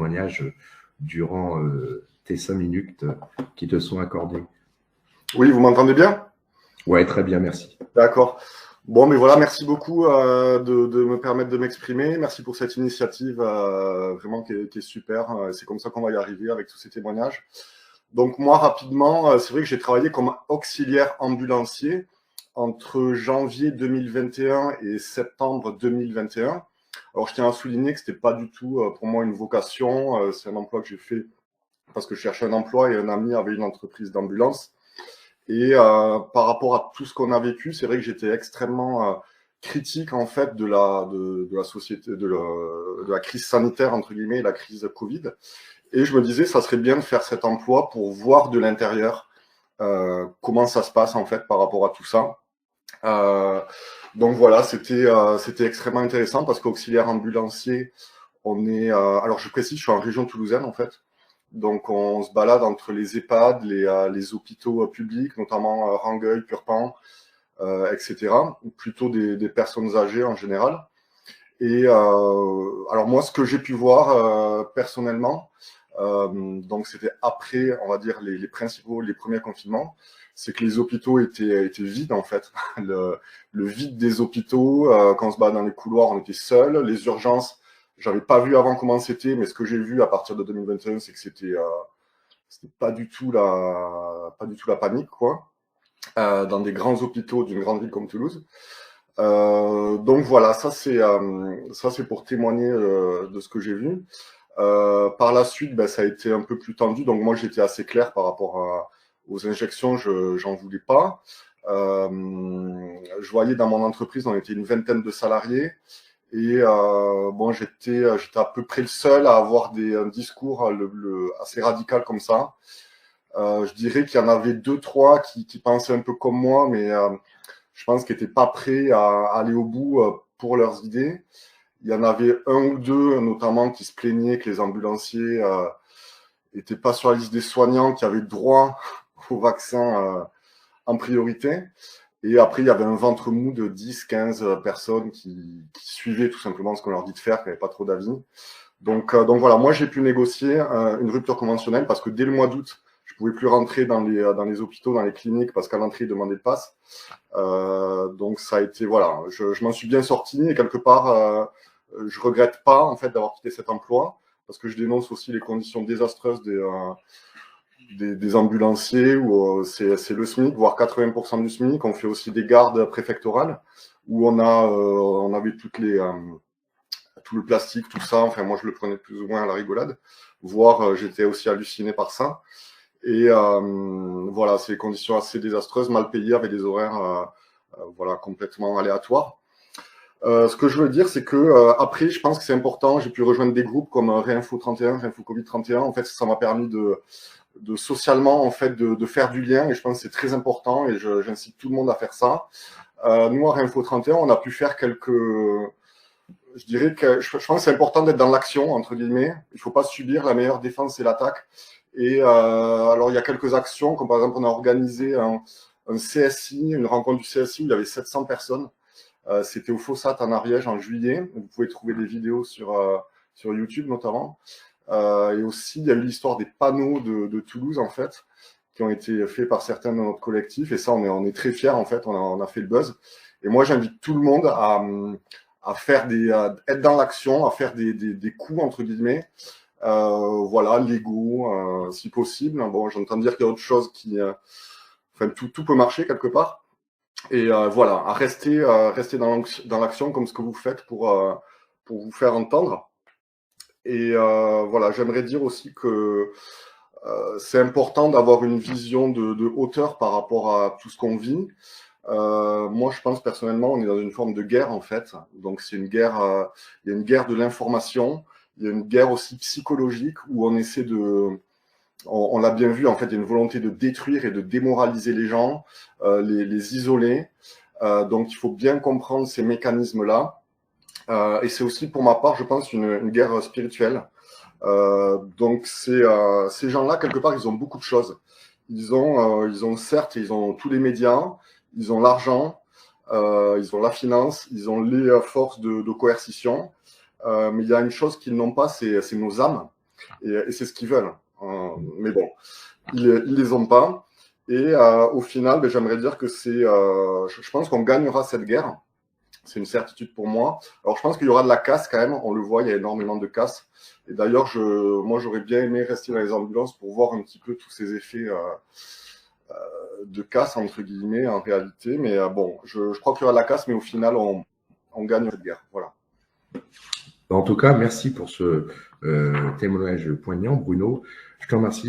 témoignage durant tes 5 minutes qui te sont accordées. Oui, vous m'entendez bien? Ouais, très bien, merci. D'accord. Bon, mais voilà, merci beaucoup de me permettre de m'exprimer. Merci pour cette initiative vraiment qui est super. C'est comme ça qu'on va y arriver avec tous ces témoignages. Donc moi, rapidement, c'est vrai que j'ai travaillé comme auxiliaire ambulancier entre janvier 2021 et septembre 2021. Alors, je tiens à souligner que ce n'était pas du tout pour moi une vocation. C'est un emploi que j'ai fait parce que je cherchais un emploi et un ami avait une entreprise d'ambulance. Et par rapport à tout ce qu'on a vécu, c'est vrai que j'étais extrêmement critique en fait de la société, de la crise sanitaire entre guillemets, la crise Covid. Et je me disais, ça serait bien de faire cet emploi pour voir de l'intérieur comment ça se passe en fait par rapport à tout ça. Donc voilà, c'était extrêmement intéressant parce qu'auxiliaire ambulancier, on est. Alors je précise, je suis en région toulousaine en fait. Donc, on se balade entre les EHPAD, les hôpitaux publics, notamment Rangueil, Purpan, etc. Ou plutôt des personnes âgées en général. Et alors moi, ce que j'ai pu voir personnellement, donc c'était après, on va dire, les premiers confinements, c'est que les hôpitaux étaient vides en fait. Le vide des hôpitaux, quand on se balade dans les couloirs, on était seuls. Les urgences, j'avais pas vu avant comment c'était, mais ce que j'ai vu à partir de 2021, c'est que c'était pas du tout la panique, quoi, dans des grands hôpitaux d'une grande ville comme Toulouse. Donc voilà, ça c'est pour témoigner de ce que j'ai vu. Par la suite, ben, ça a été un peu plus tendu. Donc moi, j'étais assez clair par rapport aux injections, j'en voulais pas. Je voyais dans mon entreprise, on était une vingtaine de salariés. Et bon, j'étais à peu près le seul à avoir un discours assez radical comme ça. Je dirais qu'il y en avait deux, trois qui pensaient un peu comme moi, mais je pense qu'ils n'étaient pas prêts à aller au bout pour leurs idées. Il y en avait un ou deux, notamment, qui se plaignaient que les ambulanciers n'étaient pas sur la liste des soignants qui avaient droit au vaccin en priorité. Et après, il y avait un ventre mou de 10, 15 personnes qui suivaient tout simplement ce qu'on leur dit de faire, qui n'avaient pas trop d'avis. Donc voilà, moi j'ai pu négocier une rupture conventionnelle parce que dès le mois d'août, je ne pouvais plus rentrer dans les hôpitaux, dans les cliniques, parce qu'à l'entrée, ils demandaient le pass. Donc ça a été, voilà, je m'en suis bien sorti et quelque part, je regrette pas en fait d'avoir quitté cet emploi parce que je dénonce aussi les conditions désastreuses des ambulanciers où c'est le SMIC, voire 80% du SMIC. On fait aussi des gardes préfectorales où on avait tout le plastique, tout ça. Enfin, moi, je le prenais plus ou moins à la rigolade. Voire, j'étais aussi halluciné par ça. Et voilà, c'est des conditions assez désastreuses, mal payées, avec des horaires voilà, complètement aléatoires. Ce que je veux dire, c'est que après, je pense que c'est important. J'ai pu rejoindre des groupes comme Réinfo 31, Réinfo Covid 31. En fait, ça m'a permis de socialement en fait de faire du lien et je pense que c'est très important et j'incite tout le monde à faire ça. Nous à Réinfo 31, on a pu faire je dirais que je pense que c'est important d'être dans l'action entre guillemets. Il faut pas subir, la meilleure défense c'est l'attaque. Et alors il y a quelques actions comme par exemple on a organisé un CSI, une rencontre du CSI où il y avait 700 personnes. C'était au Fossat en Ariège en juillet. Vous pouvez trouver des vidéos sur YouTube notamment. Et aussi, il y a eu l'histoire des panneaux de Toulouse, en fait, qui ont été faits par certains de notre collectif. Et ça, on est très fiers, en fait, on a fait le buzz. Et moi, j'invite tout le monde à être dans l'action, à faire des coups, entre guillemets, voilà, légaux, si possible. Bon, j'entends dire qu'il y a autre chose enfin, tout peut marcher quelque part. Et voilà, à rester dans l'action comme ce que vous faites pour vous faire entendre. Et voilà, j'aimerais dire aussi que c'est important d'avoir une vision de hauteur par rapport à tout ce qu'on vit. Moi, je pense personnellement, on est dans une forme de guerre en fait. Donc, c'est une guerre. Il y a une guerre de l'information. Il y a une guerre aussi psychologique où on essaie on l'a bien vu en fait, il y a une volonté de détruire et de démoraliser les gens, les isoler. Donc, il faut bien comprendre ces mécanismes-là. Et c'est aussi, pour ma part, je pense, une guerre spirituelle. Donc, ces gens-là, quelque part, ils ont beaucoup de choses. Ils ont certes, ils ont tous les médias, ils ont l'argent, ils ont la finance, ils ont les forces de coercition. Mais il y a une chose qu'ils n'ont pas, c'est nos âmes. Et c'est ce qu'ils veulent. Mais bon, ils les ont pas. Et au final, ben, j'aimerais dire que je pense qu'on gagnera cette guerre. C'est une certitude pour moi. Alors, je pense qu'il y aura de la casse quand même. On le voit, il y a énormément de casse. Et d'ailleurs, moi, j'aurais bien aimé rester dans les ambulances pour voir un petit peu tous ces effets de casse, entre guillemets, en réalité. Mais bon, je crois qu'il y aura de la casse, mais au final, on gagne cette guerre. Voilà. En tout cas, merci pour ce témoignage poignant, Bruno. Je te remercie.